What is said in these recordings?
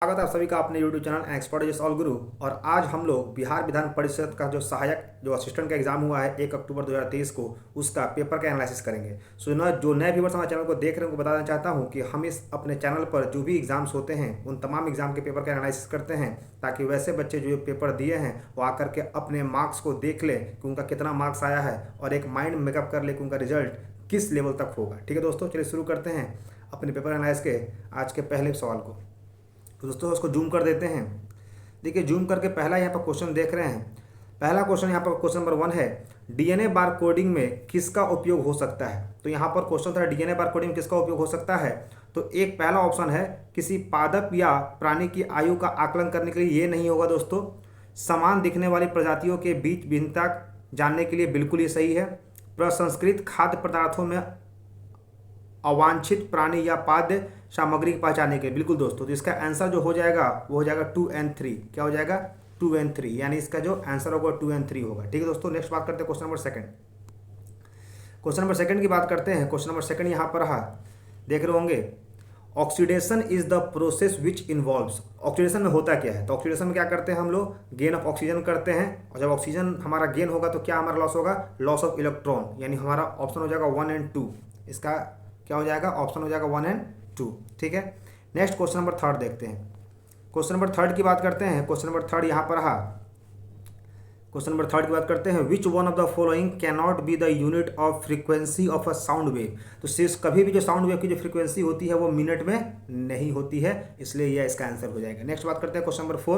स्वागत है आप सभी का अपने YouTube चैनल एक्सपर्ट जस ऑल गुरु। और आज हम लोग बिहार विधान परिषद का जो सहायक जो असिस्टेंट का एग्जाम हुआ है 1 अक्टूबर 2023 को, उसका पेपर का एनालिसिस करेंगे। जो नए व्यूवर्स हमारे चैनल को देख रहे हैं उनको बताना चाहता हूं कि हम इस अपने चैनल पर जो भी एग्जाम्स होते हैं उन तमाम एग्जाम के पेपर का एनालिसिस करते हैं, ताकि वैसे बच्चे जो पेपर दिए हैं वो आकर के अपने मार्क्स को देख ले कि उनका कितना मार्क्स आया है और एक माइंड मेकअप कर ले कि उनका रिजल्ट किस लेवल तक होगा। ठीक है दोस्तों, चलिए शुरू करते हैं अपने पेपर एनालिसिस के आज के पहले सवाल को। तो दोस्तों उसको जूम कर देते हैं। देखिए जूम करके पहला यहाँ पर क्वेश्चन देख रहे हैं। पहला क्वेश्चन यहाँ पर क्वेश्चन नंबर 1 है, डीएनए बार कोडिंग में किसका उपयोग हो सकता है। तो यहाँ पर क्वेश्चन था डीएनए बार कोडिंग में किसका उपयोग हो सकता है। तो एक पहला ऑप्शन है किसी पादप या प्राणी की आयु का आकलन करने के लिए, ये नहीं होगा दोस्तों। समान दिखने वाली प्रजातियों के बीच भिन्नता जानने के लिए, बिल्कुल ये सही है। प्रसंस्कृत खाद्य पदार्थों में अवांछित प्राणी या पाद्य सामग्री की पहचानने के लिए, बिल्कुल दोस्तों। तो इसका आंसर जो हो जाएगा वो हो जाएगा 2 और 3। क्या हो जाएगा 2 और 3, यानी इसका जो आंसर होगा 2 और 3 होगा। ठीक है दोस्तों, नेक्स्ट बात करते हैं क्वेश्चन नंबर 2। क्वेश्चन नंबर 2 की बात करते हैं। क्वेश्चन नंबर 2 यहाँ पर रहा, देख रहे होंगे, oxidation is the process which involves. Oxidation में होता क्या है। तो ऑक्सीडेशन में क्या करते हैं हम लोग, गेन ऑफ ऑक्सीजन करते हैं। और जब ऑक्सीजन हमारा गेन होगा तो क्या हमारा लॉस होगा, लॉस ऑफ इलेक्ट्रॉन, यानी हमारा ऑप्शन हो जाएगा 1 और 2। इसका क्या हो जाएगा, ऑप्शन हो जाएगा 1 और 2। ठीक है, नेक्स्ट क्वेश्चन नंबर 3 देखते हैं। क्वेश्चन नंबर 3 की बात करते हैं। क्वेश्चन नंबर 3 यहाँ पर रहा। क्वेश्चन नंबर 3 की बात करते हैं, विच one of the following can not be the unit of frequency of a sound wave. तो सिर्फ कभी भी जो साउंड वेव की जो फ्रीक्वेंसी होती है वो मिनट में नहीं होती है, इसलिए यह इसका आंसर हो जाएगा। नेक्स्ट बात करते हैं क्वेश्चन नंबर 4।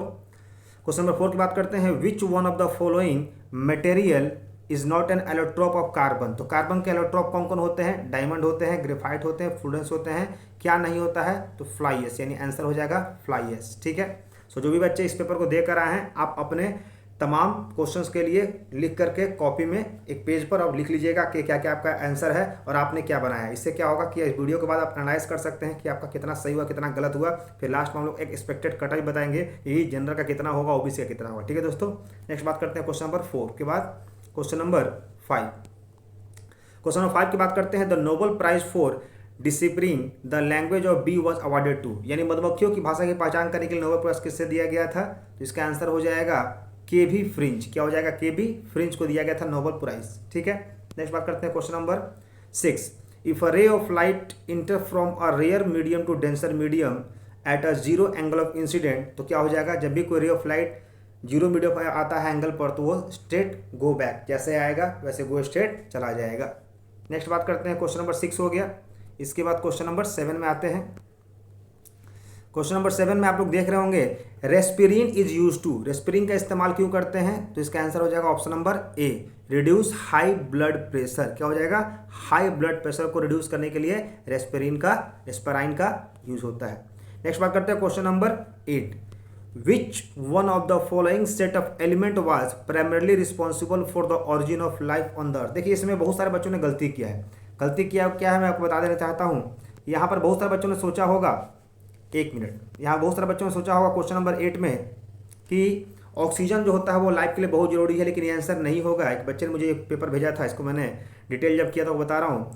क्वेश्चन नंबर 4 की बात करते हैं, विच one of the following material is not an allotrope of carbon. तो कार्बन के एलोट्रोप कौन कौन होते हैं, डायमंड होते हैं, ग्रेफाइट होते हैं, फ्लूरेंस होते हैं। क्या नहीं होता है, तो फ्लाई एश, यानी आंसर हो जाएगा फ्लाई एश। ठीक है, सो जो भी बच्चे इस पेपर को देकर आए हैं, आप अपने तमाम क्वेश्चंस के लिए लिख करके कॉपी में एक पेज पर आप लिख लीजिएगा कि क्या क्या आपका आंसर है और आपने क्या बनाया है। इससे क्या होगा कि इस वीडियो के बाद आप एनालाइज कर सकते हैं कि आपका कितना सही हुआ कितना गलत हुआ। फिर लास्ट में हम लोग एक एक्सपेक्टेड कट ऑफ बताएंगे, यही जनरल का कितना होगा, ओबीसी का कितना होगा। ठीक है दोस्तों, नेक्स्ट बात करते हैं क्वेश्चन नंबर 4 के बाद क्वेश्चन नंबर 5। क्वेश्चन नंबर 5 की बात करते हैं, the Nobel prize for discipline the language of bee was awarded to. यानी मधुमक्खियों की भाषा की पहचान करने के लिए नोबेल प्राइज किससे दिया गया था। तो इसका आंसर हो जाएगा केवी फ्रिंच। क्या हो जाएगा, केवी फ्रिंच को दिया गया था नोबेल प्राइज। ठीक है, नेक्स्ट बात करते हैं question number 6। If a ray of light enter from a rare medium to denser medium at a zero angle of incident. तो क्या हो जाएगा, जब भी कोई रे ऑफ लाइट जीरो मीडियम पर आता है एंगल पर, तो वो स्ट्रेट गो बैक, जैसे आएगा वैसे गो स्ट्रेट चला जाएगा। नेक्स्ट बात करते हैं क्वेश्चन नंबर 6 हो गया। इसके बाद क्वेश्चन नंबर 7 में आते हैं। क्वेश्चन नंबर 7 में आप लोग देख रहे होंगे, रेस्पिरिन इज यूज टू। रेस्पिरिन का इस्तेमाल क्यों करते हैं। तो इसका आंसर हो जाएगा option number A, reduce high blood pressure. क्या हो जाएगा, हाई ब्लड प्रेशर को रिड्यूस करने के लिए रेस्पिराइन का यूज होता है। नेक्स्ट बात करते हैं question number 8। Which one of the following set of element was primarily responsible for the origin of life on the earth. देखिए इसमें बहुत सारे बच्चों ने गलती किया है। गलती किया क्या है मैं आपको बता देना चाहता हूँ। यहाँ पर बहुत सारे बच्चों ने सोचा होगा, एक मिनट, यहाँ बहुत सारे बच्चों ने सोचा होगा क्वेश्चन नंबर 8 में कि ऑक्सीजन जो होता है वो लाइफ के लिए बहुत जरूरी है, लेकिन ये आंसर नहीं होगा। एक बच्चे ने मुझे एक पेपर भेजा था, इसको मैंने डिटेल जब किया था वो बता रहा हूँ।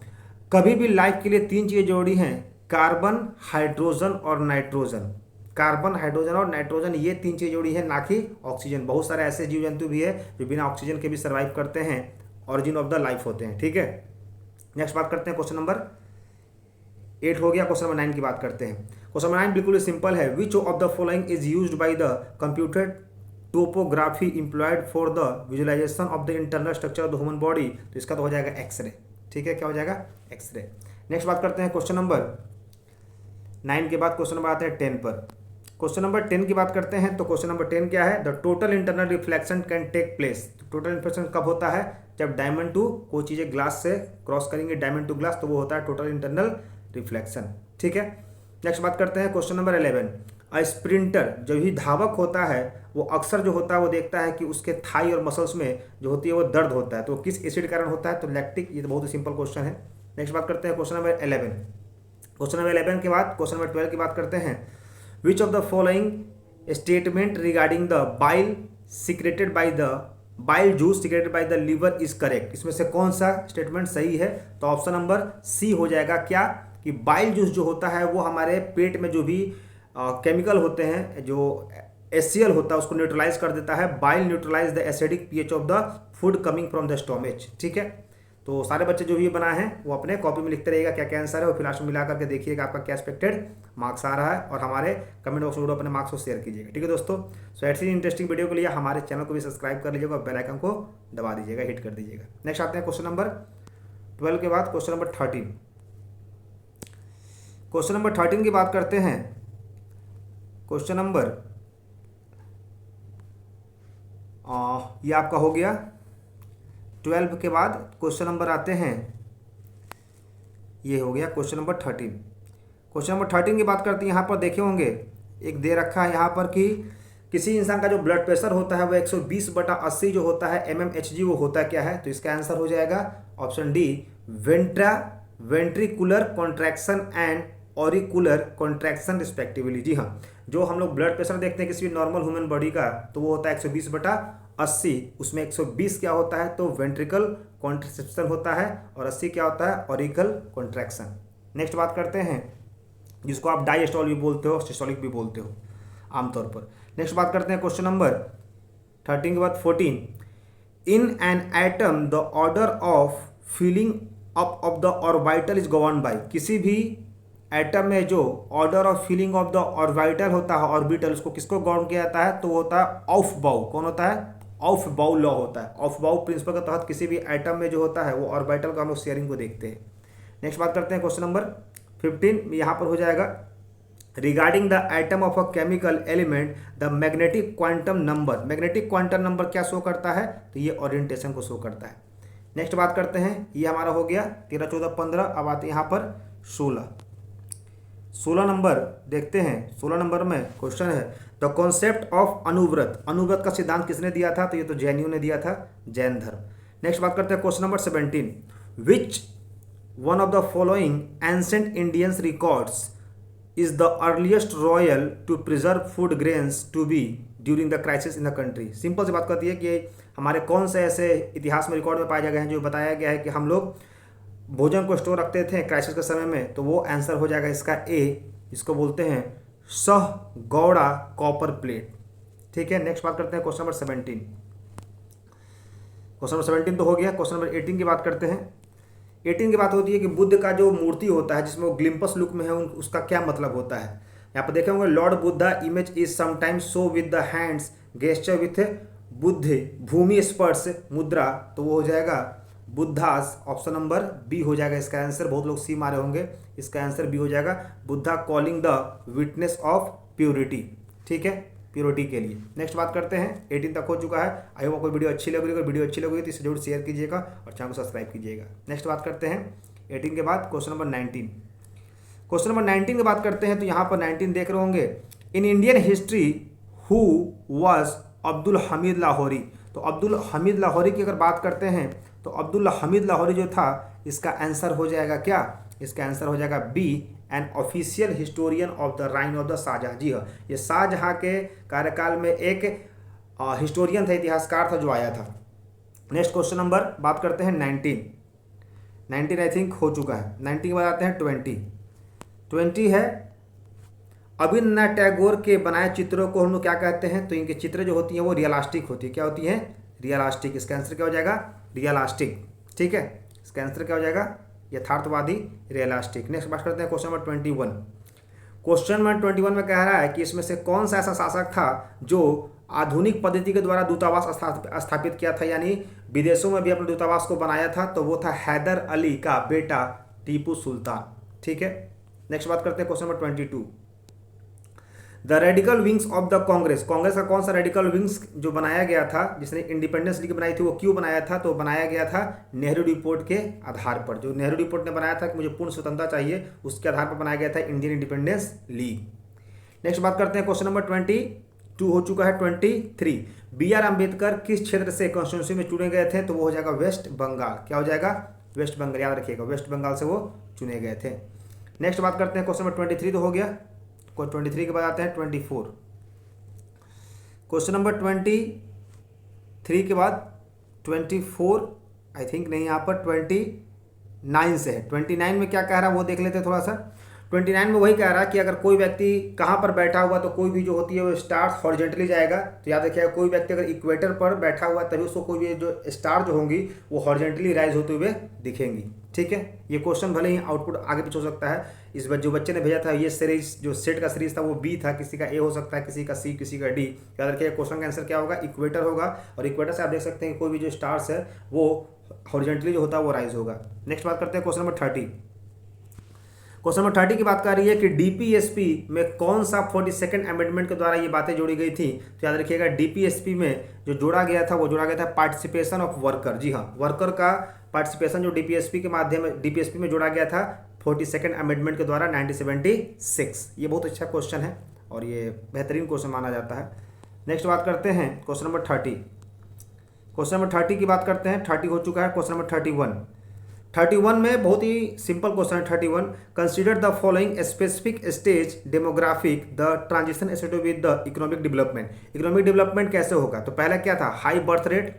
कभी भी लाइफ के लिए 3 चीज़ें जरूरी हैं, कार्बन, हाइड्रोजन और नाइट्रोजन। कार्बन, हाइड्रोजन और नाइट्रोजन, ये 3 चीज़ें जरूरी है, ना कि ऑक्सीजन। बहुत सारे ऐसे जीव जंतु भी है जो बिना ऑक्सीजन के भी सर्वाइव करते हैं, ऑरिजिन ऑफ द लाइफ होते हैं। ठीक है, नेक्स्ट बात करते हैं क्वेश्चन नंबर 8 हो गया। क्वेश्चन नंबर 9 की बात करते हैं। क्वेश्चन नंबर 9 बिल्कुल सिंपल है, which of the following is used by the computer topography employed for the visualisation of the internal structure of the human body. तो इसका तो हो जाएगा एक्सरे। ठीक है, क्या हो जाएगा, एक्सरे। नेक्स्ट बात करते हैं क्वेश्चन नंबर 9 के बाद क्वेश्चन नंबर आते हैं 10 पर। क्वेश्चन नंबर 10 की बात करते हैं। तो क्वेश्चन नंबर 10 क्या है, the total internal reflection can take place. Total reflection कब होता है, जब डायमंड टू कोई चीज़ें ग्लास से क्रॉस करेंगे, डायमंड टू ग्लास, तो वो होता है टोटल इंटरनल रिफ्लेक्शन। ठीक है, नेक्स्ट बात करते हैं क्वेश्चन नंबर 11। अ स्प्रिंटर, जो ही धावक होता है, वो अक्सर जो होता है वो देखता है कि उसके थाई और मसल्स में जो होती है वो दर्द होता है, तो किस एसिड कारण होता है, तो लैक्टिक। ये तो बहुत ही सिंपल क्वेश्चन है। नेक्स्ट बात करते हैं क्वेश्चन नंबर 11। क्वेश्चन नंबर 11 के बाद क्वेश्चन नंबर 12 की बात करते हैं, विच of the following statement regarding the bile secreted by the bile juice secreted by the liver is correct. इसमें से कौन सा स्टेटमेंट सही है। तो ऑप्शन नंबर सी हो जाएगा क्या, कि बाइल जूस जो होता है वो हमारे पेट में जो भी केमिकल होते हैं, जो HCl होता है उसको न्यूट्रलाइज कर देता है। Bile neutralise the acidic pH of the food coming from the stomach. ठीक है, तो सारे बच्चे जो भी ये बनाए हैं वो अपने कॉपी में लिखते रहेगा क्या क्या आंसर है, और फिर लास्ट में मिला करके देखिएगा आपका क्या एक्सपेक्टेड मार्क्स आ रहा है, और हमारे कमेंट बॉक्स में अपने मार्क्स को शेयर कीजिएगा। ठीक है दोस्तों, सो ऐसी इंटरेस्टिंग वीडियो के लिए हमारे चैनल को भी सब्सक्राइब कर लीजिएगा और बेल आइकन को दबा दीजिएगा, हिट कर दीजिएगा। नेक्स्ट आते हैं क्वेश्चन नंबर 12 के बाद क्वेश्चन नंबर 13। क्वेश्चन नंबर 13 की बात करते हैं। क्वेश्चन नंबर ये आपका हो गया 12 के बाद क्वेश्चन नंबर आते हैं, ये हो गया क्वेश्चन नंबर 13। क्वेश्चन नंबर 13 की बात करते हैं। यहाँ पर देखे होंगे एक दे रखा है यहाँ पर कि किसी इंसान का जो ब्लड प्रेशर होता है वो 120/80 जो होता है mmHg वो होता है क्या है, तो इसका आंसर हो जाएगा option D, ventricular contraction and auricular contraction respectively. जी हाँ, जो हम लोग ब्लड प्रेशर देखते हैं किसी भी नॉर्मल ह्यूमन बॉडी का, तो वो होता है 120/80। उसमें 120 क्या होता है, तो वेंट्रिकल कॉन्ट्रैक्शन होता है, और 80 क्या होता है, ऑरिकल कॉन्ट्रैक्शन। नेक्स्ट बात करते हैं, जिसको आप डायस्टोल भी बोलते हो, सिस्टोलिक भी बोलते हो आमतौर पर। नेक्स्ट बात करते हैं क्वेश्चन नंबर 13 के बाद 14। In an atom the order of filling up of the orbital is govern by. किसी भी एटम में जो order of filling of the orbital होता है, ऑर्बिटल, उसको किसको गवर्न किया जाता है, तो वो होता है ऑफ-बाउ। कौन होता है, ऑफ-बाउ लॉ होता है। ऑफ-बाउ प्रिंसिपल के तहत किसी भी एटम में जो होता है वो ऑर्बिटल का हम लोग शेयरिंग को देखते हैं। नेक्स्ट बात करते हैं क्वेश्चन नंबर 15। यहाँ पर हो जाएगा regarding the atom of a chemical element the magnetic quantum number. Magnetic quantum number क्या शो करता है, तो ये ओरिएंटेशन को शो करता है। नेक्स्ट बात करते हैं, ये हमारा हो गया 13, 14, 15। अब आते हैं यहाँ पर 16 नंबर देखते हैं। 16 नंबर में क्वेश्चन है the concept of Anuvrat. Anuvrat का सिद्धांत किसने दिया था, तो ये तो जैनियों ने दिया था, जैन धर्म। नेक्स्ट बात करते हैं question number 17। Which one of the following ancient Indians records is the earliest royal to preserve food grains to be during the crisis in the country. Simple सी बात करती है कि हमारे कौन से ऐसे इतिहास में रिकॉर्ड में पाए गए हैं जो बताया गया है कि हम लोग भोजन को स्टोर रखते थे क्राइसिस के समय में, तो वो आंसर हो जाएगा इसका ए, इसको बोलते हैं सह गौड़ा कॉपर प्लेट। ठीक है, नेक्स्ट बात करते हैं क्वेश्चन नंबर 17। क्वेश्चन नंबर 17 तो हो गया। क्वेश्चन नंबर 18 की बात करते हैं। 18 की बात होती है कि बुद्ध का जो मूर्ति होता है जिसमें वो ग्लिम्पस लुक में है, उसका क्या मतलब होता है। यहाँ पर देखे होंगे lord Buddha image is sometimes show with the hands gesture with Buddha bhumi sparsha mudra, तो वो हो जाएगा बुद्धास। ऑप्शन नंबर बी हो जाएगा इसका आंसर। बहुत लोग सी मारे होंगे, इसका आंसर बी हो जाएगा, Buddha calling the witness of purity. ठीक है, प्योरिटी के लिए। नेक्स्ट बात करते हैं, 18 तक हो चुका है। आई होप आपको वीडियो अच्छी लग रही है। अगर वीडियो अच्छी लगी तो इसे जरूर शेयर कीजिएगा और चैनल को सब्सक्राइब कीजिएगा। नेक्स्ट बात करते हैं 18 के बाद क्वेश्चन नंबर 19। क्वेश्चन नंबर 19 की बात करते हैं, तो यहाँ पर 19 देख रहे होंगे in Indian history who was Abdul Hamid Lahori. तो अब्दुल हमीद लाहौरी की अगर बात करते हैं तो अब्दुल हमीद लाहौरी जो था, इसका आंसर हो जाएगा क्या, इसका आंसर हो जाएगा B, an official historian of the reign of the Shah Jahan. जी हाँ, ये शाहजहाँ के कार्यकाल में एक हिस्टोरियन था, इतिहासकार था जो आया था। नेक्स्ट क्वेश्चन नंबर बात करते हैं 19 आई थिंक हो चुका है। 19 के बाद आते हैं 20 है अभिनव टैगोर के बनाए चित्रों को हम लोग क्या कहते हैं, तो इनके चित्र जो होती हैं वो रियलिस्टिक होती है। क्या होती हैं, रियलिस्टिक। इसका आंसर क्या हो जाएगा, रियलिस्टिक। ठीक है, इसका आंसर क्या हो जाएगा, यथार्थवादी, रियलिस्टिक। नेक्स्ट बात करते हैं क्वेश्चन नंबर 21। क्वेश्चन नंबर 21 में कह रहा है कि इसमें से कौन सा ऐसा शासक था जो आधुनिक पद्धति के द्वारा दूतावास स्थापित किया था, यानी विदेशों में भी अपने दूतावास को बनाया था, तो वो था हैदर अली का बेटा टीपू सुल्तान। ठीक है, नेक्स्ट बात करते हैं question number 22। The radical wings of the Congress. Congress का कौन सा रेडिकल विंग्स जो बनाया गया था, जिसने इंडिपेंडेंस लीग बनाई थी, वो क्यों बनाया था, तो बनाया गया था नेहरू रिपोर्ट के आधार पर। जो नेहरू रिपोर्ट ने बनाया था कि मुझे पूर्ण स्वतंत्रता चाहिए, उसके आधार पर बनाया गया था इंडियन इंडिपेंडेंस लीग। नेक्स्ट बात करते हैं क्वेश्चन नंबर 22 हो चुका है। 23 बी.आर. अम्बेडकर किस क्षेत्र से कॉन्स्टिट्यूंसी में चुने गए थे, तो वो हो जाएगा वेस्ट बंगाल। क्या हो जाएगा, वेस्ट बंगाल। याद रखिएगा, वेस्ट बंगाल से वो चुने गए थे। नेक्स्ट बात करते हैं क्वेश्चन नंबर 23 तो हो गया। 23 के बाद आते हैं 24। क्वेश्चन नंबर 23 के बाद 24 आई थिंक नहीं, यहाँ पर 29 से है। 29 में क्या कह रहा है वो देख लेते हैं थोड़ा सा। 29 में वही कह रहा है कि अगर कोई व्यक्ति कहाँ पर बैठा हुआ तो कोई भी जो होती है वो स्टार हॉरिजेंटली जाएगा। तो याद रखिएगा कोई व्यक्ति अगर इक्वेटर पर बैठा हुआ तभी उसको कोई भी जो स्टार जो होंगी वो हॉरिजेंटली राइज होते हुए दिखेंगी। ठीक है, ये क्वेश्चन भले ही आउटपुट आगे पीछे हो सकता है। इस जो बच्चे ने भेजा था ये सीरीज जो सेट का सीरीज था वो बी था, किसी का ए हो सकता है, किसी का सी, किसी का डी। याद रखिएगा क्वेश्चन का आंसर क्या होगा, इक्वेटर होगा। और इक्वेटर से आप देख सकते हैं कि कोई भी जो स्टार्स है वो हॉरिजेंटली जो होता है वो राइज होगा। नेक्स्ट बात करते हैं क्वेश्चन नंबर 30। क्वेश्चन नंबर 30 की बात कर रही है कि डीपीएसपी में कौन सा 42nd अमेंडमेंट के द्वारा ये बातें जोड़ी गई थी। तो याद रखिएगा डीपीएसपी में जो जोड़ा गया था वो जोड़ा गया था पार्टिसिपेशन ऑफ वर्कर। जी हाँ, वर्कर का पार्टिसिपेशन जो डीपीएसपी के माध्यम डीपीएसपी में जोड़ा गया था 42nd अमेंडमेंट के द्वारा 1976। ये बहुत अच्छा क्वेश्चन है और ये बेहतरीन क्वेश्चन माना जाता है। नेक्स्ट बात करते हैं क्वेश्चन नंबर 30। क्वेश्चन नंबर 30 की बात करते हैं। 30 हो चुका है। क्वेश्चन नंबर 31 में बहुत ही सिंपल क्वेश्चन है। 31 consider the following specific stage demographic the transition associated with the economic development. Economic development कैसे होगा, तो पहला क्या था, high birth rate,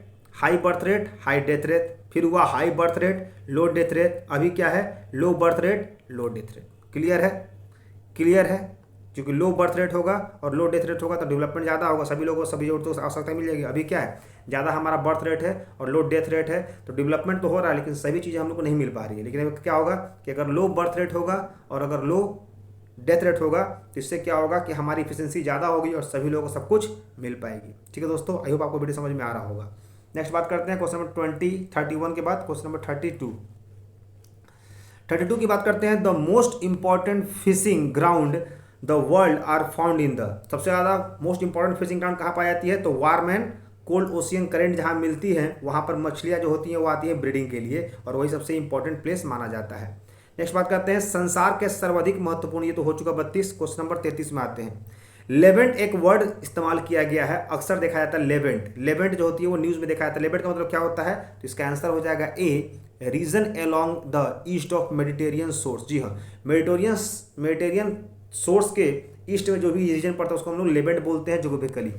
high death rate, फिर हुआ हाई बर्थ रेट, लो डेथ रेट, अभी क्या है, लो बर्थ रेट, लो डेथ रेट। क्लियर है, क्लियर है। क्योंकि लो बर्थ रेट होगा और लो डेथ रेट होगा तो डेवलपमेंट ज़्यादा होगा, सभी लोगों को सभी जरूरतों को आवश्यकता मिल जाएगी। अभी क्या है, ज़्यादा हमारा बर्थ रेट है और लो डेथ रेट है तो डेवलपमेंट तो हो रहा है लेकिन सभी चीज़ें हम लोग को नहीं मिल पा रही है। लेकिन अभी क्या होगा कि अगर लो बर्थ रेट होगा और अगर लो डेथ रेट होगा तो इससे क्या होगा कि हमारी इफिशिएंसी ज़्यादा होगी और सभी लोगों को सब कुछ मिल पाएगी। ठीक है दोस्तों, आई होप आपको वीडियो समझ में आ रहा होगा। नेक्स्ट बात करते हैं क्वेश्चन नंबर 31 के बाद क्वेश्चन नंबर 32 की बात करते हैं। The most important fishing ground the world are found in the, सबसे ज़्यादा मोस्ट इंपॉर्टेंट फिशिंग ग्राउंड कहाँ पाई जाती है, तो warm and cold ocean current जहाँ मिलती हैं वहाँ पर मछलियाँ जो होती हैं वो आती हैं ब्रीडिंग के लिए और वही सबसे इंपॉर्टेंट प्लेस माना जाता है। नेक्स्ट बात करते हैं संसार के सर्वाधिक महत्वपूर्ण, ये तो हो चुका 32। क्वेश्चन नंबर 33 में आते हैं। लेवेंट एक वर्ड इस्तेमाल किया गया है, अक्सर देखा जाता है लेवेंट। लेवेंट जो होती है वो न्यूज़ में देखा जाता है। लेवेंट का मतलब क्या होता है, तो इसका आंसर हो जाएगा A, region along the east of Mediterranean shores. जी हाँ, मेडिटेरियन सोर्स के ईस्ट में जो भी रीजन पड़ता है उसको हम लोग लेवेंट बोलते हैं जोग्राफिकली।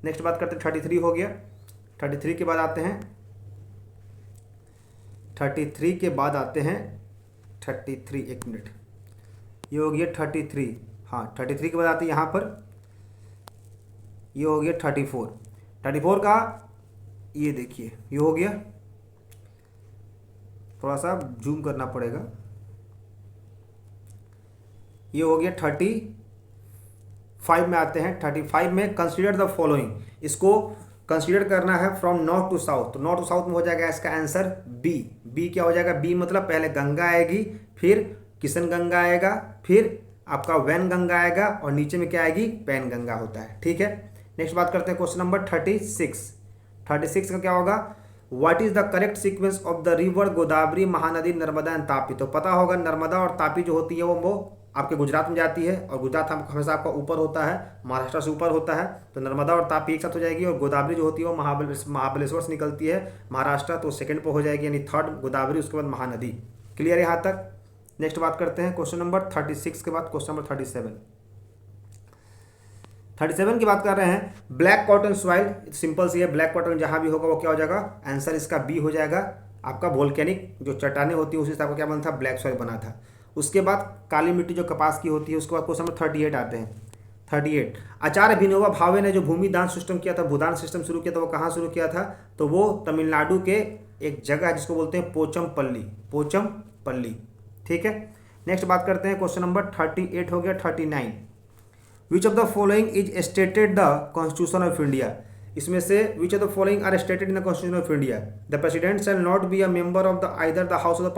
नेक्स्ट बात करते हैं 33 हो गया। 33 के बाद आते हैं 33 के बाद आते हैं 33, एक मिनट, ये हो गया 33। हाँ, 33 के बाद आते हैं यहाँ पर, ये हो गया 34 का, ये देखिए ये हो गया, थोड़ा सा जूम करना पड़ेगा, ये हो गया 35 में आते हैं। 35 में कंसीडर द फॉलोइंग, इसको कंसीडर करना है फ्रॉम नॉर्थ टू साउथ। तो नॉर्थ टू साउथ में हो जाएगा इसका आंसर बी। बी क्या हो जाएगा, बी मतलब पहले गंगा आएगी, फिर किशन गंगा आएगा, फिर आपका वैन गंगा आएगा और नीचे में क्या आएगी, पैन गंगा होता है। ठीक है, नेक्स्ट बात करते हैं क्वेश्चन नंबर 36 का क्या होगा, what is the correct sequence of the river Godavari, Mahanadi, Narmada and Tapi. तो पता होगा नर्मदा और तापी जो होती है वो आपके गुजरात में जाती है और गुजरात हमेशा आपका ऊपर होता है, महाराष्ट्र से ऊपर होता है। तो नर्मदा और तापी एक साथ हो जाएगी और गोदावरी जो होती है वो महाबलेश्वर से निकलती है महाराष्ट्र, तो सेकंड पर हो जाएगी, यानी थर्ड गोदावरी, उसके बाद महानदी। क्लियर है यहाँ तक। नेक्स्ट बात करते हैं क्वेश्चन नंबर 36 के बाद क्वेश्चन नंबर 37 की बात कर रहे हैं। ब्लैक कॉटन सॉइल, सिंपल सी है, ब्लैक कॉटन जहाँ भी होगा वो क्या हो जाएगा, आंसर इसका बी हो जाएगा। आपका वोल्केनिक जो चट्टानें होती है उसी हिसाब का क्या बना था, ब्लैक सॉइल बना था। उसके बाद काली मिट्टी जो कपास की होती है। उसके बाद क्वेश्चन नंबर 38 आते हैं। 38, आचार्य विनोबा भावे ने जो भूमि दान सिस्टम किया था, भूदान सिस्टम शुरू किया था, वो कहाँ शुरू किया था, तो वो तमिलनाडु के एक जगह है जिसको बोलते हैं पोचमपल्ली। ठीक है, नेक्स्ट बात करते हैं क्वेश्चन नंबर 38 हो गया। 39, which of the following is stated the constitution of India. इसमें से which of the following are stated in the constitution of India, the president shall not be a member of the either the house of the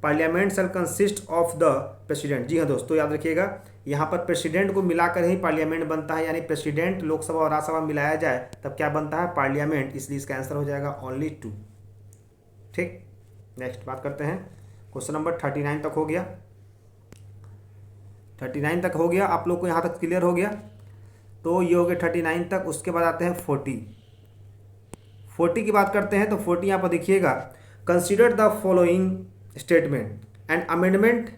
parliament shall consist of the president. जी हाँ दोस्तों, याद रखिएगा यहाँ पर president को मिलाकर ही parliament बनता है, यानी प्रेसिडेंट लोकसभा और राज्यसभा मिलाया जाए तब क्या बनता है, पार्लियामेंट। इसलिए इसका आंसर हो जाएगा ओनली 2। ठीक, नेक्स्ट बात करते हैं क्वेश्चन नंबर 39 तक हो गया। 39 तक हो गया, आप लोग को यहाँ तक क्लियर हो गया। तो ये हो गया 39 तक। उसके बाद आते हैं 40 की बात करते हैं। तो 40 यहाँ पर देखिएगा, consider the following statement, an amendment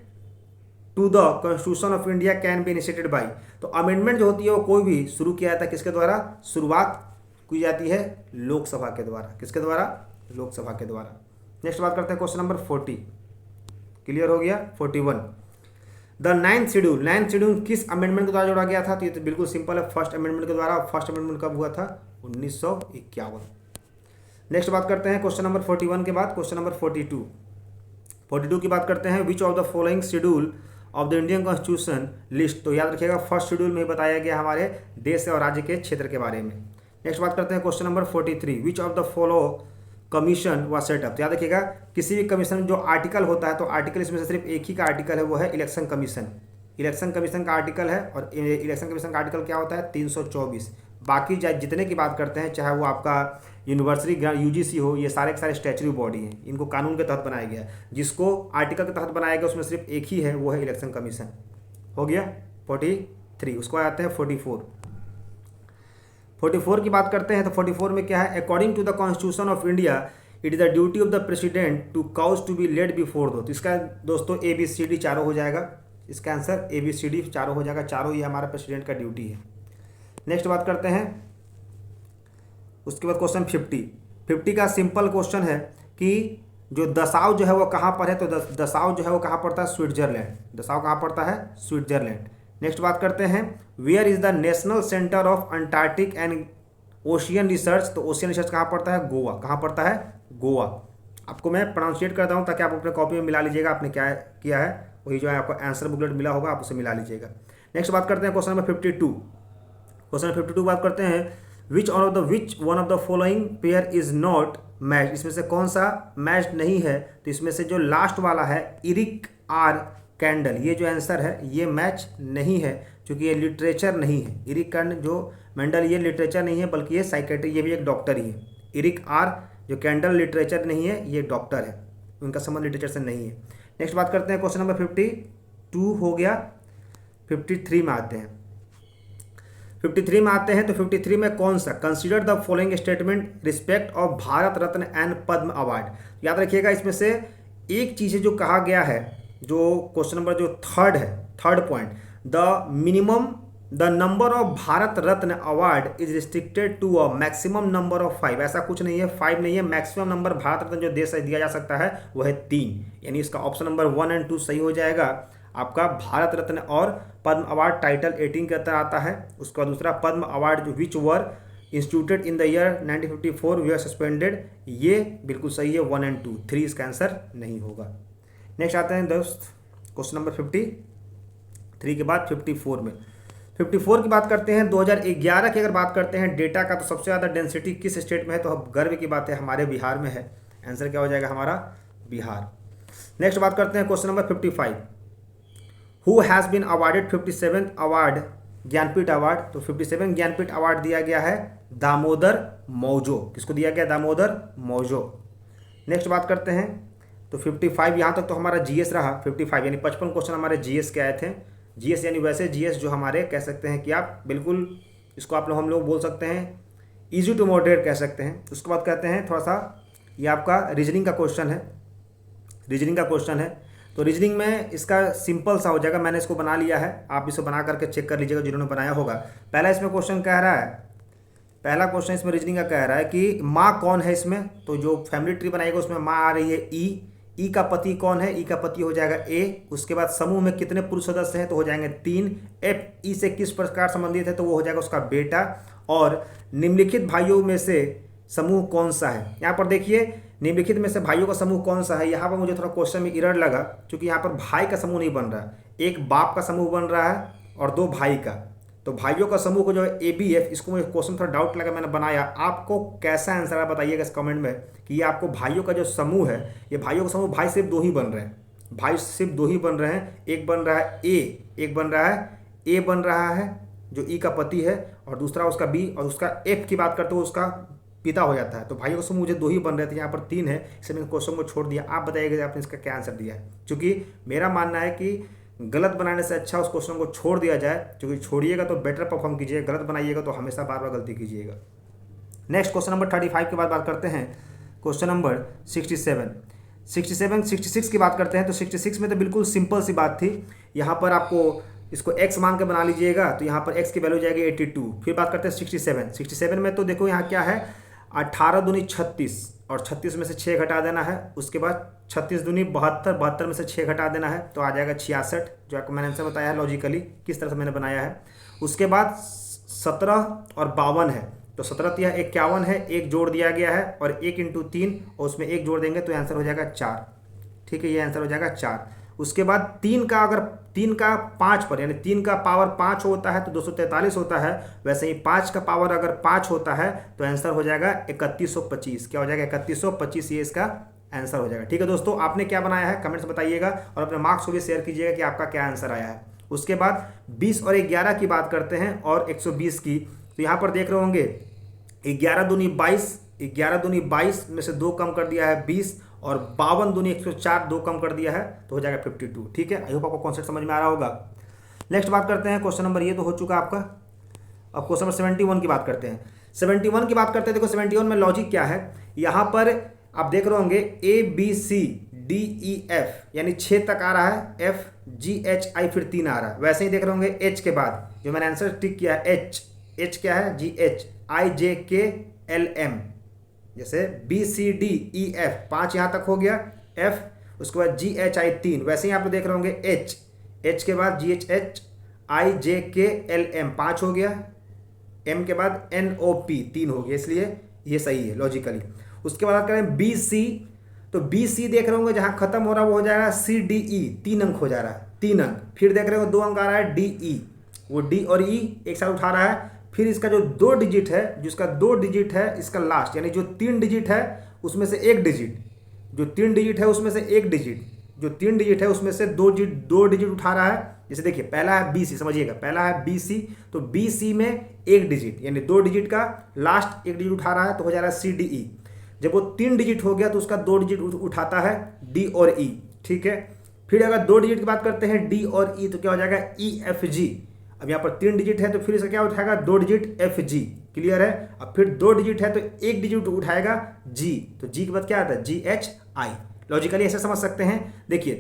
to the constitution of India can be initiated by. तो अमेंडमेंट जो होती है वो कोई भी शुरू किया जाता है, किसके द्वारा, शुरुआत की जाती है लोकसभा के द्वारा। किसके द्वारा, लोकसभा के द्वारा। नेक्स्ट बात करते हैं क्वेश्चन नंबर 40, क्लियर हो गया। 41, द नाइन्थ शेड्यूल किस अमेंडमेंट के द्वारा जोड़ा गया था? तो ये तो बिल्कुल सिंपल है, फर्स्ट अमेंडमेंट के द्वारा। फर्स्ट अमेंडमेंट कब हुआ था? 1951। नेक्स्ट बात करते हैं क्वेश्चन नंबर 41 के बाद क्वेश्चन नंबर 42 की बात करते हैं। विच of the following schedule of the Indian constitution list? तो याद रखिएगा फर्स्ट शेड्यूल में बताया गया हमारे देश और राज्य के क्षेत्र के बारे में। नेक्स्ट बात करते हैं question number 43। Which of the follow commission व सेटअप? तो याद रखिएगा किसी भी कमीशन में जो आर्टिकल होता है तो आर्टिकल इसमें से सिर्फ एक ही का आर्टिकल है, वो है इलेक्शन कमीशन। इलेक्शन कमीशन का आर्टिकल है और इलेक्शन कमीशन का आर्टिकल क्या होता है? 324। बाकी जितने की बात करते हैं चाहे वो आपका यूनिवर्सिटी यूजीसी हो, ये सारे के सारे स्टैच्यूटरी बॉडी हैं, इनको कानून के तहत बनाया गया है। जिसको आर्टिकल के तहत बनाया गया उसमें सिर्फ एक ही है, वो है इलेक्शन कमीशन। हो गया 43। उसको आते हैं 44 की बात करते हैं। तो 44 में क्या है? According to the constitution of India it is the duty of the president to cause to be laid before दो। तो इसका दोस्तों ABCD चारों हो जाएगा, इसका आंसर ABCD चारों हो जाएगा, चारों ही हमारा प्रेसिडेंट का ड्यूटी है। नेक्स्ट बात करते हैं उसके बाद क्वेश्चन 50 का सिंपल क्वेश्चन है कि जो दसाव जो है वो कहाँ पर है? तो दसाव जो है वो कहाँ पड़ता है? स्विट्जरलैंड। दसाव कहाँ पड़ता है? स्विट्जरलैंड। नेक्स्ट बात करते हैं where is the national centre of Antarctic and ocean research? तो ओशियन रिसर्च कहाँ पड़ता है? गोवा। कहाँ पड़ता है? गोवा। आपको मैं प्रोनाउंसिएट करता हूँ ताकि आप अपने कॉपी में मिला लीजिएगा आपने क्या किया है, वही जो है आपको आंसर बुकलेट मिला होगा आप उसे मिला लीजिएगा। नेक्स्ट बात करते हैं क्वेश्चन नंबर 52। क्वेश्चन 52 बात करते हैं विच one of the following pair is not match? इसमें से कौन सा मैच नहीं है? तो इसमें से जो लास्ट वाला है इरिक आर कैंडल, ये जो आंसर है ये मैच नहीं है क्योंकि ये लिटरेचर नहीं है। इरिक कैंडल जो मेंडल ये लिटरेचर नहीं है बल्कि ये साइकेट्री, ये भी एक डॉक्टर ही है। इरिक आर जो कैंडल लिटरेचर नहीं है, ये डॉक्टर है, उनका संबंध लिटरेचर से नहीं है। नेक्स्ट बात करते हैं क्वेश्चन नंबर 52 हो गया। 53 में आते हैं। 53 में आते हैं तो 53 में कौन सा? Consider the following statement respect of Bharat Ratna and Padma award. याद रखिएगा इसमें से एक चीज़ जो कहा गया है, जो क्वेश्चन नंबर जो third point, the number of Bharat Ratna award is restricted to a maximum number of 5। ऐसा कुछ नहीं है, 5 नहीं है, मैक्सिमम नंबर भारत रत्न जो देश से दिया जा सकता है वो है 3। यानी इसका ऑप्शन नंबर 1 और 2 सही हो जाएगा आपका। भारत रत्न और पद्म अवार्ड टाइटल 18 के अंदर आता है। उसका दूसरा पद्म अवार्ड जो which were instituted in the year 1954 we are suspended, ये बिल्कुल सही है 1 और 2। 3 इसका आंसर नहीं होगा। नेक्स्ट आते हैं दोस्त क्वेश्चन नंबर 53 के बाद 54 में। 54 की बात करते हैं 2011 की अगर बात करते हैं डेटा का, तो सबसे ज़्यादा डेंसिटी किस स्टेट में है? तो अब गर्व की बात है हमारे बिहार में है। आंसर क्या हो जाएगा हमारा? बिहार। नेक्स्ट बात करते हैं question number 55। Who has been awarded 57th award Jnanpith award? तो 57 ज्ञानपीठ अवार्ड दिया गया है दामोदर मौजो। किसको दिया गया? दामोदर मौजो। नेक्स्ट बात करते हैं तो 55 यहाँ तक तो हमारा जीएस रहा। 55 यानी 55 क्वेश्चन हमारे जीएस के आए थे। जीएस यानी वैसे जीएस जो हमारे कह सकते हैं कि आप बिल्कुल इसको हम लोग बोल सकते हैं इजी टू मॉडरेट कह सकते हैं। उसके बाद कहते हैं थोड़ा सा ये आपका रीजनिंग का क्वेश्चन है। तो रीजनिंग में इसका सिंपल सा हो जाएगा, मैंने इसको बना लिया है, आप इसको बना करके चेक कर लीजिएगा जिन्होंने बनाया होगा। पहला इसमें क्वेश्चन कह रहा है, पहला क्वेश्चन इसमें रीजनिंग का कह रहा है कि माँ कौन है इसमें? तो जो फैमिली ट्री बनाएगा उसमें माँ आ रही है ई का पति कौन है? ई का पति हो जाएगा ए। उसके बाद समूह में कितने पुरुष सदस्य हैं? तो हो जाएंगे 3। एफ ई से किस प्रकार संबंधित है? तो वो हो जाएगा उसका बेटा। और निम्नलिखित भाइयों में से समूह कौन सा है? यहाँ पर देखिए निम्नलिखित में से भाइयों का समूह कौन सा है? यहाँ पर मुझे थोड़ा क्वेश्चन में एरर लगा क्योंकि यहाँ पर भाई का समूह नहीं बन रहा है, एक बाप का समूह बन रहा है और 2 भाई का। तो भाइयों का समूह को जो है ABF, इसको मुझे क्वेश्चन थोड़ा डाउट लगा, मैंने बनाया। आपको कैसा आंसर है बताइएगा इस कमेंट में कि ये आपको भाइयों का जो समूह है, ये भाइयों का समूह भाई सिर्फ 2 ही बन रहे हैं, भाई सिर्फ 2 ही बन रहे हैं। एक बन रहा है ए, एक बन रहा है ए बन रहा है जो ई का पति है, और दूसरा उसका बी, और उसका एफ की बात करते हो उसका पिता हो जाता है। तो भाइयों का समूह मुझे 2 ही बन रहे थे, यहाँ पर 3 है, इसलिए मैंने क्वेश्चन को छोड़ दिया। आप बताइएगा आपने इसका क्या आंसर दिया है, क्योंकि मेरा मानना है कि गलत बनाने से अच्छा उस क्वेश्चन को छोड़ दिया जाए, क्योंकि छोड़िएगा तो बेटर परफॉर्म कीजिएगा, गलत बनाइएगा तो हमेशा बार बार गलती कीजिएगा। नेक्स्ट क्वेश्चन नंबर 35 के बाद बात करते हैं क्वेश्चन नंबर 66 की बात करते हैं। तो 66 में तो बिल्कुल सिंपल सी बात थी, यहाँ पर आपको इसको x मान के बना लीजिएगा, तो यहाँ पर x की वैल्यू जाएगी 82। फिर बात करते हैं 67 में, तो देखो यहाँ क्या है 18 दूनी 36, और 36 में से 6 घटा देना है। उसके बाद 36 दूनी 72, 72 में से 6 घटा देना है तो आ जाएगा 66, जो आपको मैंने आंसर बताया है लॉजिकली किस तरह से मैंने बनाया है। उसके बाद 17 और 52 है, तो 17 या 51 है, एक जोड़ दिया गया है और 1 × 3 और उसमें एक जोड़ देंगे तो आंसर हो जाएगा 4। ठीक है, ये आंसर हो जाएगा 4। उसके बाद 3 का अगर 3 का 5 पर यानी 3 का पावर 5 होता है तो 243 होता है, वैसे ही 5 का पावर अगर 5 होता है तो आंसर हो जाएगा 3125। क्या हो जाएगा 3125, ये इसका आंसर हो जाएगा। ठीक है दोस्तों, आपने क्या बनाया है कमेंट्स बताइएगा और अपने मार्क्स को भी शेयर कीजिएगा कि आपका क्या आंसर आया है। उसके बाद 20 और 11 की बात करते हैं और 120 की, तो यहाँ पर देख रहे होंगे 11 दूनी 22, 11 दूनी 22 में से 2 कम कर दिया है 20 और 52 दूनी 104, 2 कम कर दिया है तो हो जाएगा 52। ठीक है, आई होप आपको कॉन्सेप्ट समझ में आ रहा होगा। नेक्स्ट बात करते हैं क्वेश्चन नंबर, ये तो हो चुका आपका। अब क्वेश्चन नंबर 71 की बात करते हैं। 71 की बात करते हैं। देखो 71 में लॉजिक क्या है, यहाँ पर आप देख रहे होंगे ABCDEF यानी 6 तक आ रहा है, FGHI फिर 3 आ रहा है। वैसे ही देख रहे होंगे H के बाद जो मैंने आंसर टिक किया है H क्या है GHIJKLM, जैसे BCDEF 5 यहाँ तक हो गया, F उसके बाद GHI 3, वैसे ही आप लोग देख रहे होंगे H के बाद GHIJKLM 5 हो गया, M के बाद NOP 3 हो गया, इसलिए ये सही है लॉजिकली। उसके बाद करें BC, तो BC देख रहे होंगे जहाँ खत्म हो रहा है वो हो जाएगा CDE, 3 अंक हो जा रहा है, 3 अंक। फिर देख रहे हो 2 अंक आ रहा है DE, वो D और E एक साथ उठा रहा है। फिर इसका जो 2 डिजिट है, जिसका 2 डिजिट है इसका लास्ट, यानी जो 3 डिजिट है उसमें से एक डिजिट, जो 3 डिजिट है उसमें से एक डिजिट, जो 3 डिजिट है उसमें से 2 डिजिट उठा रहा है। जैसे देखिए पहला है BC, समझिएगा पहला है BC, तो BC में एक डिजिट यानी 2 डिजिट का लास्ट एक डिजिट उठा रहा है तो हो जा रहा है CDE। जब वो 3 डिजिट हो गया तो उसका 2 डिजिट उठाता है D और E। ठीक है, फिर अगर 2 डिजिट की बात करते हैं D और E तो क्या हो जाएगा EFG। अब यहाँ पर 3 डिजिट है तो फिर इसका क्या उठाएगा 2 डिजिट FG, क्लियर है। अब फिर 2 डिजिट है तो एक डिजिट उठाएगा G, तो G के बाद क्या आता है GHI। लॉजिकली ऐसे समझ सकते हैं, देखिए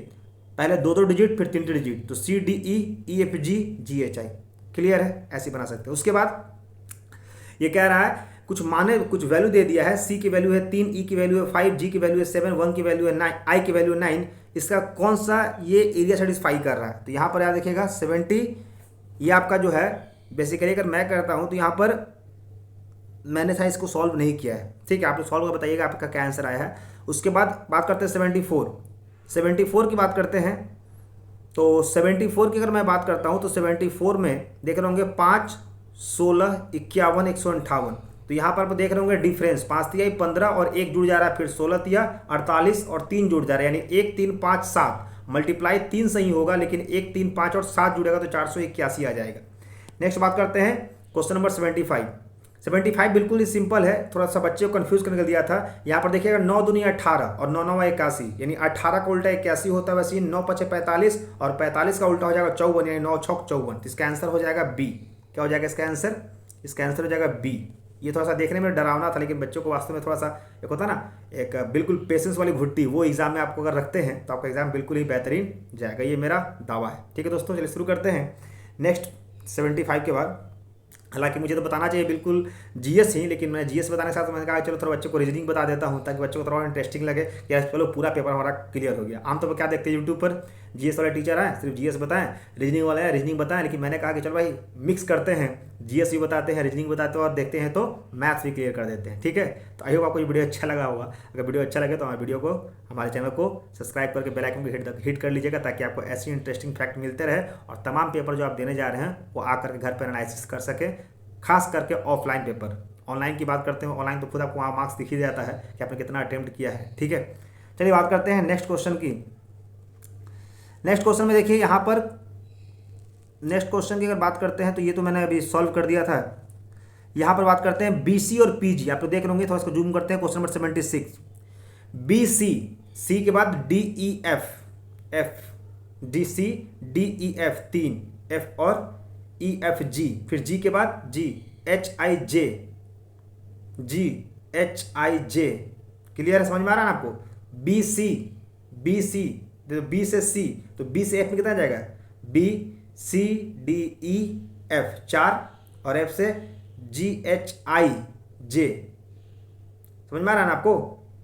पहले 2 डिजिट फिर 3 डिजिट, तो CDE EFG GHI, क्लियर है, ऐसे बना सकते हैं। उसके बाद ये कह रहा है कुछ कुछ वैल्यू दे दिया है, C की वैल्यू है 3, E की वैल्यू है 5, G की वैल्यू है 7, 1 की वैल्यू है 9, I की वैल्यू है 9, इसका कौन सा ये एरिया सेटिस्फाई कर रहा है। तो यहाँ पर याद देखिएगा 70, ये आपका जो है बेसिकली अगर मैं करता हूँ तो यहाँ पर मैंने शायद इसको सॉल्व नहीं किया है। ठीक है, आप लोग सॉल्व कर बताइएगा आपका क्या आंसर आया है। उसके बाद बात करते हैं 74 की बात करते हैं। तो 74 की अगर मैं बात करता हूँ तो 74 में देख रहे होंगे 5, 16, 51, 158, तो यहाँ पर आप देख रहे होंगे डिफरेंस 5 तिया 15 और 1 जुड़ जा रहा है, फिर 16 तिया 48 और 3 जुड़ जा रहा है, यानी 1, 3, 5, 7 मल्टीप्लाई 3 सही होगा, लेकिन 1, 3, 5 और 7 जुड़ेगा तो 481 आ जाएगा। नेक्स्ट बात करते हैं क्वेश्चन नंबर 75 बिल्कुल ही सिंपल है, थोड़ा सा बच्चे को कंफ्यूज करके दिया था। यहाँ पर देखिएगा 9 दूनी 18 और 9 9 81, यानी 18 का उल्टा 81 होता है, वैसे ही 9 5 45 और 45 का उल्टा हो जाएगा 54, यानी 9 6 54। तो इसका आंसर हो जाएगा B। क्या हो जाएगा इसका आंसर? इसका आंसर हो जाएगा B। ये थोड़ा सा देखने में डरावना था, लेकिन बच्चों को वास्तव में थोड़ा सा एक होता ना एक बिल्कुल पेशेंस वाली घुट्टी, वो एग्जाम में आपको अगर रखते हैं तो आपका एग्जाम बिल्कुल ही बेहतरीन जाएगा, ये मेरा दावा है। ठीक है दोस्तों, चलिए शुरू करते हैं। नेक्स्ट 75 के बाद, हालांकि मुझे तो बताना चाहिए बिल्कुल GS ही, लेकिन मैं GS बताने के साथ मैंने कहा चलो थोड़ा बच्चों को रीजनिंग बता देता हूं ताकि बच्चों को थोड़ा इंटरेस्टिंग लगे कि यार चलो पूरा पेपर हमारा क्लियर हो गया। आमतौर पर क्या देखते हैं यूट्यूब पर GS वाले टीचर आए सिर्फ GS बताएं, रीजनिंग वाले हैं रीजनिंग बताएं, लेकिन मैंने कहा कि चलो भाई मिक्स करते हैं, GS भी बताते हैं रीजनिंग बताते हैं और देखते हैं तो मैथ्स भी क्लियर कर देते हैं। ठीक है, तो आई होप आपको ये वीडियो अच्छा लगा होगा। अगर वीडियो अच्छा लगे तो हमारे वीडियो को हमारे चैनल को सब्सक्राइब करके बेल आइकन को हिट कर लीजिएगा ताकि आपको ऐसी इंटरेस्टिंग फैक्ट मिलते रहे और तमाम पेपर जो आप देने जा रहे हैं वो आकर के घर पर एनालिसिस कर सके, खास करके ऑफलाइन पेपर। ऑनलाइन की बात करते हैं, ऑनलाइन तो खुद आपको वहाँ मार्क्स दिख ही जाता है कि आपने कितना अटेम्प्ट किया है। ठीक है, चलिए बात करते हैं नेक्स्ट क्वेश्चन की। नेक्स्ट क्वेश्चन में देखिए यहाँ पर नेक्स्ट क्वेश्चन की अगर बात करते हैं तो ये तो मैंने अभी सॉल्व कर दिया था। यहाँ पर बात करते हैं BC और PG, आप तो देख रहे होंगे, थोड़ा इसको जूम करते हैं। क्वेश्चन नंबर 76, BC, C के बाद DEF, F DC DEF 3, F और EFG, फिर G के बाद GHIJ, क्लियर है, समझ में आ रहा है ना आपको? BC तो B से C, तो B से F में कितना जाएगा? BCDEF 4 और F से GHIJ, समझ में आ रहा है ना आपको?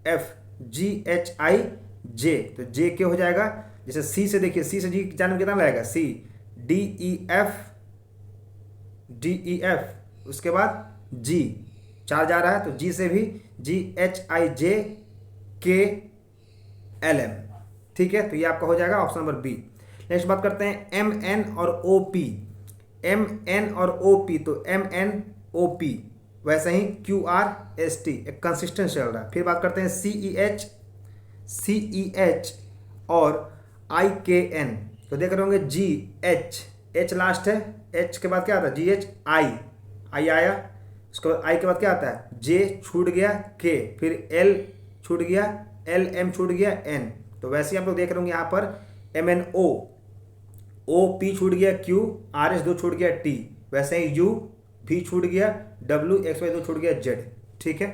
एफ जी एच आई जे, तो जे के हो जाएगा। जैसे सी से देखिए, सी से जी जाने में कितना लगेगा, C D E F, D E F, उसके बाद जी, 4 जा रहा है तो जी से भी जी एच आई जे के एल एम, ठीक है। तो ये आपका हो जाएगा ऑप्शन नंबर बी। नेक्स्ट बात करते हैं एम एन और ओ पी, एम एन और ओ पी, तो एम एन ओ पी, वैसे ही क्यू आर एस टी, एक कंसिस्टेंट चल रहा है। फिर बात करते हैं सी ई एच और आई के एन, तो देख रहे होंगे जी एच, एच लास्ट है, एच के बाद क्या आता है जी एच आई, आई आया, उसके बाद आई के बाद क्या आता है जे छूट गया के, फिर एल छूट गया, एल एम छूट गया एन, तो वैसे ही आप लोग देख रहे होंगे यहाँ पर एम एन ओ पी छूट गया, क्यू आर एस 2 छूट गया, टी, वैसे ही यू भी छूट गया, डब्ल्यू एक्स वाई 2 छूट गया, जेड, ठीक है।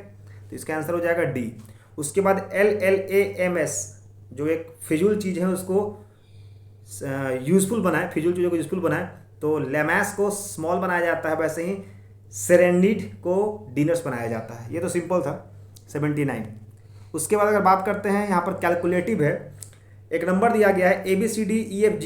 तो इसका आंसर हो जाएगा डी। उसके बाद L L A M S, जो एक फिजूल चीज़ है उसको यूजफुल बनाए, फिजूल चीज़ों को यूजफुल बनाए, तो लेमैस को स्मॉल बनाया जाता है, वैसे ही सेरेंडिड को डिनर्स बनाया जाता है। ये तो सिंपल था 79। उसके बाद अगर बात करते हैं यहाँ पर कैलकुलेटिव है, एक नंबर दिया गया है A B C D E F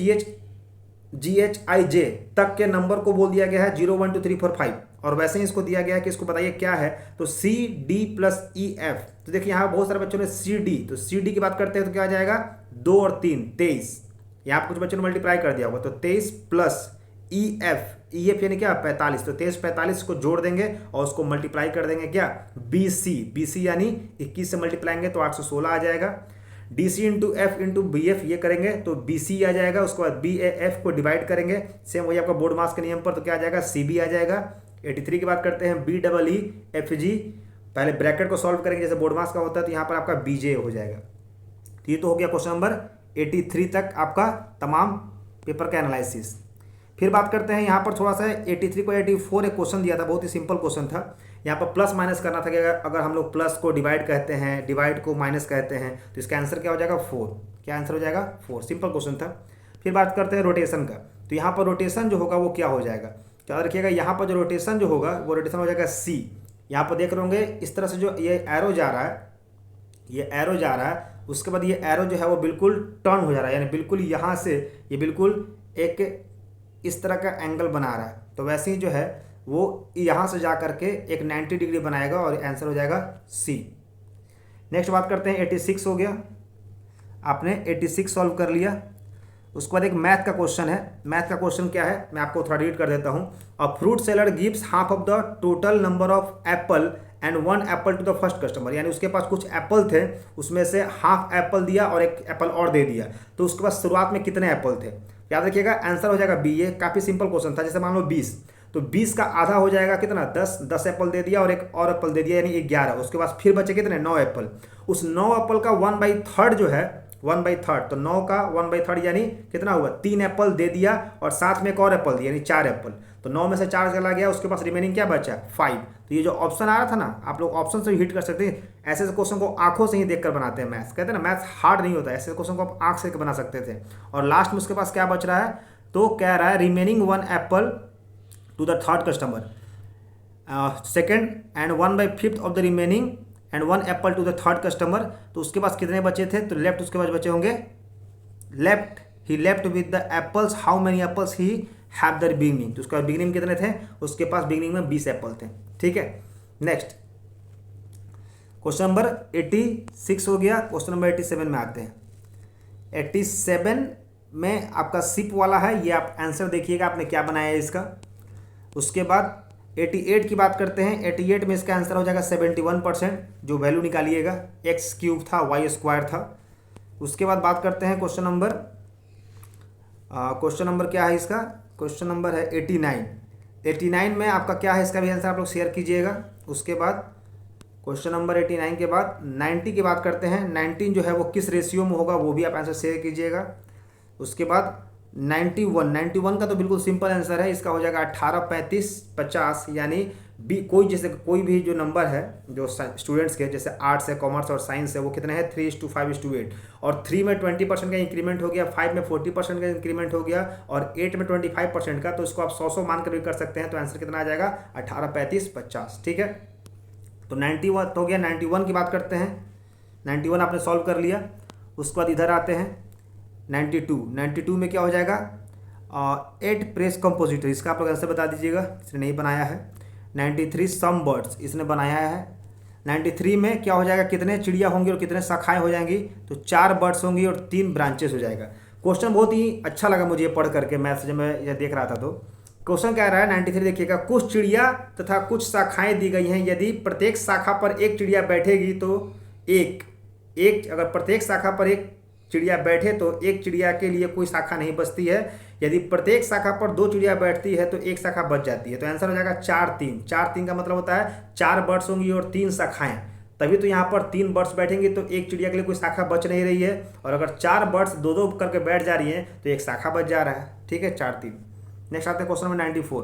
G H I J तक के नंबर को बोल दिया गया है 0 1 2 3 4 5, और वैसे ही इसको दिया गया है कि इसको बताइए क्या है, तो C D plus E F. तो देखिए यहाँ बहुत सारे बच्चों ने सी डी, तो सी डी की बात करते हैं तो क्या आ जाएगा 2 और 3 23, यहाँ कुछ बच्चों ने मल्टीप्लाई कर दिया होगा, तो 23 प्लस ई एफ यानी क्या 45, तो 23 45 को जोड़ देंगे और उसको मल्टीप्लाई कर देंगे क्या बी सी यानी 21 से मल्टीप्लाएंगे तो 816 आ जाएगा। D C into F into B F ये करेंगे तो बी सी आ जाएगा, उसके बाद बी ए एफ को डिवाइड करेंगे, सेम वही आपका बोर्ड मास के नियम पर, तो क्या आ जाएगा सी बी आ जाएगा। 83 की बात करते हैं B double E F G, पहले ब्रैकेट को सॉल्व करेंगे जैसे बोर्ड मास का होता है, तो यहाँ पर आपका बी जे हो जाएगा। तो ये तो हो गया क्वेश्चन नंबर 83 तक आपका तमाम पेपर का एनालिसिस। फिर बात करते हैं यहाँ पर थोड़ा सा 83 को 84 एक क्वेश्चन दिया था, बहुत ही सिंपल क्वेश्चन था। यहाँ पर प्लस माइनस करना था कि अगर हम लोग प्लस को डिवाइड कहते हैं, डिवाइड को माइनस कहते हैं, तो इसका आंसर क्या हो जाएगा 4। क्या आंसर हो जाएगा 4, सिंपल क्वेश्चन था। फिर बात करते हैं रोटेशन का, तो यहाँ पर रोटेशन जो होगा वो क्या हो जाएगा, क्या रखिएगा यहाँ पर जो रोटेशन जो होगा वो रोटेशन हो जाएगा सी। यहाँ पर देख रहे होंगे इस तरह से जो ये एरो जा रहा है, ये एरो जा रहा है, उसके बाद ये एरो जो है वो बिल्कुल टर्न हो जा रहा है, यानी बिल्कुल यहाँ से ये बिल्कुल एक इस तरह का एंगल बना रहा है, तो वैसे ही जो है वो यहाँ से जा करके एक 90 डिग्री बनाएगा और आंसर हो जाएगा सी। नेक्स्ट बात करते हैं 86 हो गया, आपने 86 सॉल्व कर लिया। उसके बाद एक मैथ का क्वेश्चन है। मैथ का क्वेश्चन क्या है मैं आपको थोड़ा रीड कर देता हूँ। A fruit seller gives half of the total number of apple and 1 apple to the first customer, यानी उसके पास कुछ एप्पल थे, उसमें से हाफ एप्पल दिया और एक एप्पल और दे दिया, तो उसके पास शुरुआत में कितने एप्पल थे। याद रखिएगा आंसर हो जाएगा बी। ये काफ़ी सिंपल क्वेश्चन था। जैसे मान लो 20, तो 20 का आधा हो जाएगा कितना 10 एप्पल दे दिया और एक और एप्पल दे दिया यानी 11, उसके बाद फिर बचे कितने 9 एप्पल। उस 9 एप्पल का 1/3 जो है 1/3, तो 9 का 1/3 यानी कितना हुआ 3 एप्पल दे दिया और साथ में एक और एप्पल दिया यानी 4 एप्पल, तो 9 में से 4 चला गया, उसके पास रिमेनिंग क्या बचा 5। तो ये जो ऑप्शन आ रहा था ना, आप लोग ऑप्शन से भी हिट कर सकते हैं। ऐसे क्वेश्चन को आंखों से ही देखकर बनाते हैं मैथ्स, कहते हैं ना मैथ्स हार्ड नहीं होता, ऐसे क्वेश्चन को आप आंख से बना सकते थे। और लास्ट में उसके पास क्या बच रहा है, तो कह रहा है remaining 1 apple to the third customer, second and 1/5 of the remaining and 1 apple to the third customer. तो उसके पास कितने बचे थे, तो लेफ्ट उसके पास बचे होंगे left, he left with the apples, how many apples he have the beginning, तो उसके पास बिगिनिंग में कितने थे, उसके पास बिगिनिंग में 20 एप्पल थे। ठीक है, नेक्स्ट क्वेश्चन नंबर 86 हो गया। क्वेश्चन नंबर 87 में आते हैं। 87 में आपका सिप वाला है, ये आप आंसर देखिएगा आपने क्या बनाया है इसका। उसके बाद 88 की बात करते हैं। 88 में इसका आंसर हो जाएगा 71%, जो वैल्यू निकालिएगा x³ था y² था। उसके बाद बात करते हैं क्वेश्चन नंबर क्या है इसका, क्वेश्चन नंबर है 89। 89 में आपका क्या है, इसका भी आंसर आप लोग शेयर कीजिएगा। उसके बाद क्वेश्चन नंबर 89 के बाद 90 की बात करते हैं। 19 जो है वो किस रेशियो में होगा वो भी आप आंसर शेयर कीजिएगा। उसके बाद 91 का तो बिल्कुल सिंपल आंसर है, इसका हो जाएगा 18, 35, 50, यानी कोई भी जो नंबर है जो स्टूडेंट्स के, जैसे आर्ट्स है, कॉमर्स और साइंस है, वो कितने हैं 3:5:8, और 3 में 20% का इंक्रीमेंट हो गया, 5 में 40% का इंक्रीमेंट हो गया और 8 में 25% का, तो इसको आप 100 मान कर भी कर सकते हैं। तो आंसर कितना आ जाएगा 18, 35, 50। ठीक है, तो 91 हो गया। 91 की बात करते हैं। 91 आपने सॉल्व कर लिया। उसके बाद इधर आते हैं 92 में क्या हो जाएगा 8 प्रेस कंपोजिटर, इसका आप लोग आंसर बता दीजिएगा, इसने नहीं बनाया है। 93 सम बर्ड्स, इसने बनाया है। 93 में क्या हो जाएगा, कितने चिड़िया होंगी और कितने शाखाएं हो जाएंगी, तो 4 बर्ड्स होंगी और 3 ब्रांचेस हो जाएगा। क्वेश्चन बहुत ही अच्छा लगा मुझे पढ़ करके, मैथ्स जब मैं यह देख रहा था तो क्वेश्चन क्या रहा है 93 देखिएगा, कुछ चिड़िया तथा कुछ शाखाएं दी गई हैं, यदि प्रत्येक शाखा पर एक चिड़िया बैठेगी तो अगर प्रत्येक शाखा पर एक चिड़िया बैठे तो एक चिड़िया के लिए कोई शाखा नहीं बचती है, यदि प्रत्येक शाखा पर 2 चिड़िया बैठती है तो एक शाखा बच जाती है। तो आंसर हो जाएगा 4-3 का मतलब होता है 4 बर्ड्स होंगी और 3 शाखाएं, तभी तो यहाँ पर 3 बर्ड्स बैठेंगे तो एक चिड़िया के लिए कोई शाखा बच नहीं रही है, और अगर 4 बर्ड्स 2-2 करके बैठ जा रही हैं तो एक शाखा बच जा रहा है। ठीक है, 4-3। नेक्स्ट आते हैं question number 94।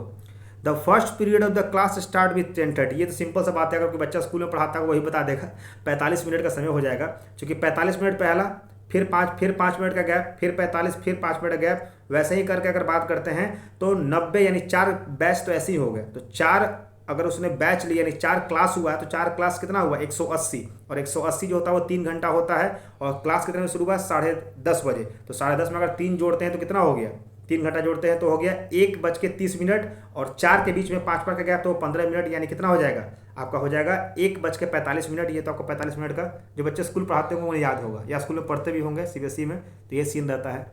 The first period of the class start with 10:30। ये तो सिंपल सा बात है, अगर कोई बच्चा स्कूल में पढ़ाता है वही बता देगा। 45 मिनट का समय हो जाएगा, क्योंकि 45 मिनट पहला, फिर 5 मिनट का गैप, फिर 45, फिर 5 मिनट का गैप, वैसे ही करके अगर बात करते हैं तो 90 यानी 4 बैच तो ऐसे ही हो गए। तो 4 अगर उसने बैच लिया यानी 4 क्लास हुआ है तो 4 क्लास कितना हुआ 180, और 180 जो होता है वो 3 घंटा होता है, और क्लास कितने में शुरू हुआ 10:30 बजे। तो 10:30 में अगर 3 जोड़ते हैं तो कितना हो गया, 3 घंटा जोड़ते हैं तो हो गया 1:30, और 4 के बीच में 5 का गैप तो 15 मिनट, यानी कितना हो जाएगा आपका, हो जाएगा 1:45। ये तो आपको 45 मिनट का, जो बच्चे स्कूल पढ़ाते होंगे उन्हें याद होगा, या स्कूल में पढ़ते भी होंगे सीबीएसई में, तो ये सीन रहता है।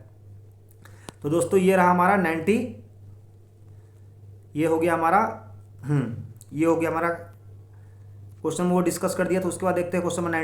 तो दोस्तों ये रहा हमारा 90, ये हो गया हमारा ये हो गया हमारा क्वेश्चन वो डिस्कस कर दिया। तो उसके बाद देखते हैं क्वेश्चन नंबर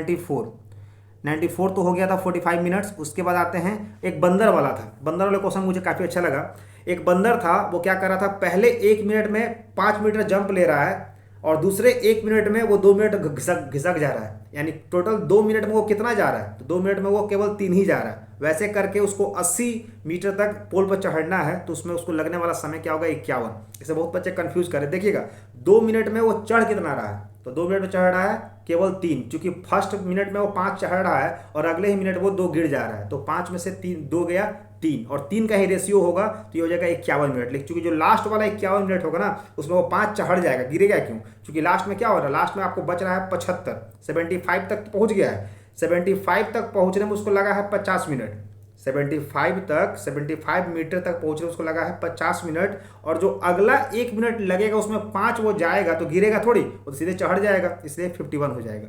94 तो हो गया था 45 मिनट्स। उसके बाद आते हैं एक बंदर वाला था, बंदर वाले क्वेश्चन मुझे काफ़ी अच्छा लगा। एक बंदर था, वो क्या कर रहा था, पहले 1 मिनट में 5 मीटर जंप ले रहा है, और दूसरे 1 मिनट में वो 2 मिनट घिसक जा रहा है, यानी टोटल 2 मिनट में वो कितना जा रहा है, तो 2 मिनट में वो केवल 3 ही जा रहा है। वैसे करके उसको 80 मीटर तक पोल पर चढ़ना है, तो उसमें उसको लगने वाला समय क्या होगा 51। इसे बहुत बच्चे कंफ्यूज कर रहे, देखिएगा 2 मिनट में वो चढ़ कितना रहा है, तो 2 मिनट में चढ़ रहा है केवल 3, क्योंकि फर्स्ट मिनट में वो 5 चढ़ रहा है और अगले ही मिनट वो 2 गिर जा रहा है, तो 5 में से 2 गया 3, और 3 का ही रेशियो होगा तो ये हो जाएगा 51 मिनट। लेकिन चूंकि जो लास्ट वाला 51 मिनट होगा ना, उसमें वो 5 चढ़ जाएगा, गिरेगा क्यों, क्योंकि लास्ट में क्या हो रहा है, लास्ट में आपको बच रहा है 75, 75 तक पहुंच गया है। 75 तक पहुंचने में उसको लगा है 50 मिनट, 75 मीटर तक पहुंचने में उसको लगा है 50 मिनट, और जो अगला 1 मिनट लगेगा उसमें 5 वो जाएगा तो गिरेगा थोड़ी, वो तो सीधे चढ़ जाएगा, इसलिए 51 हो जाएगा।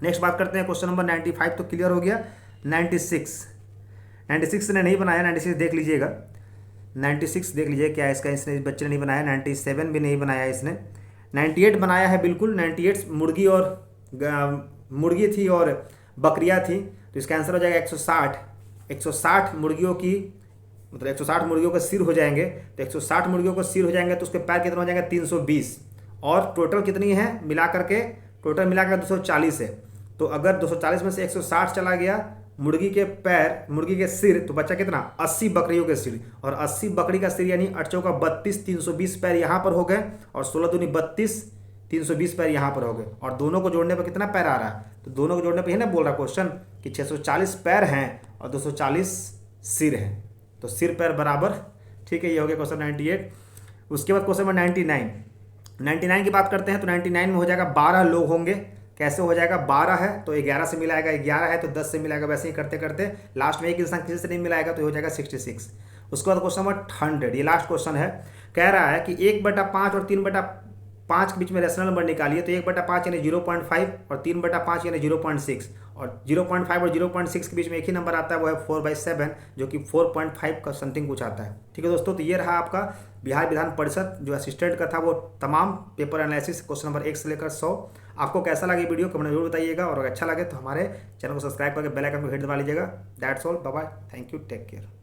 नेक्स्ट बात करते हैं क्वेश्चन नंबर 95 तो क्लियर हो गया। 96 ने नहीं बनाया, 96 देख लीजिएगा, 96 देख लीजिए क्या है इसका, इसने इस बच्चे ने नहीं बनाया। 97 भी नहीं बनाया इसने। 98 बनाया है बिल्कुल। 98 मुर्गी थी और बकरियां थी, तो इसका आंसर हो जाएगा 160 मुर्गियों की, मतलब 160 मुर्गियों के सिर हो जाएंगे, तो 160 मुर्गियों के सिर हो जाएंगे तो उसके पैर कितना हो जाएगा 320, और टोटल कितनी है मिला करके, टोटल मिला कर 240 है। तो अगर 240 में से 160 चला गया मुर्गी के पैर, मुर्गी के सिर, तो बच्चा कितना 80 बकरियों के सिर, और 80 बकरी का सिर यानी 8 चौका 32, 320 पैर यहाँ पर हो गए, और 16 दूनी 32, 320 पैर यहाँ पर हो गए, और दोनों को जोड़ने पर कितना पैर आ रहा है, तो दोनों को जोड़ने पर ही ना बोल रहा क्वेश्चन कि 640 पैर हैं और 240 सिर हैं, तो सिर पैर बराबर। ठीक है, ये हो गया क्वेश्चन 98। उसके बाद क्वेश्चन नंबर 99 की बात करते हैं। तो 99 में हो जाएगा 12 लोग होंगे। कैसे हो जाएगा, 12 है तो 11 से मिलाएगा, 11 है तो 10 से मिलाएगा, वैसे ही करते करते लास्ट में एक इंसान किसी से नहीं मिलाएगा तो हो जाएगा 66। उसके बाद क्वेश्चन नंबर 100, ये लास्ट क्वेश्चन है। कह रहा है कि 1/5 और 3/5 के बीच में रेशनल नंबर निकालिए। तो 1/5 यानी 0.5 और 3/5 यानी 0.6, और 0.5 और 0.6 के बीच में एक ही नंबर आता है, वो है 4/7, जो कि 4.5 का समथिंग कुछ आता है। ठीक है दोस्तों, तो ये रहा आपका बिहार विधान परिषद जो असिस्टेंट का था, वो तमाम पेपर एनालिसिस क्वेश्चन नंबर 1 से लेकर 100। आपको कैसा लगा वीडियो कमेंट जरूर बताइएगा, और अगर अच्छा लगे तो हमारे चैनल को सब्सक्राइब करके बेल आइकन को हिट दबा लीजिएगा। That's all, bye bye, thank you, take care.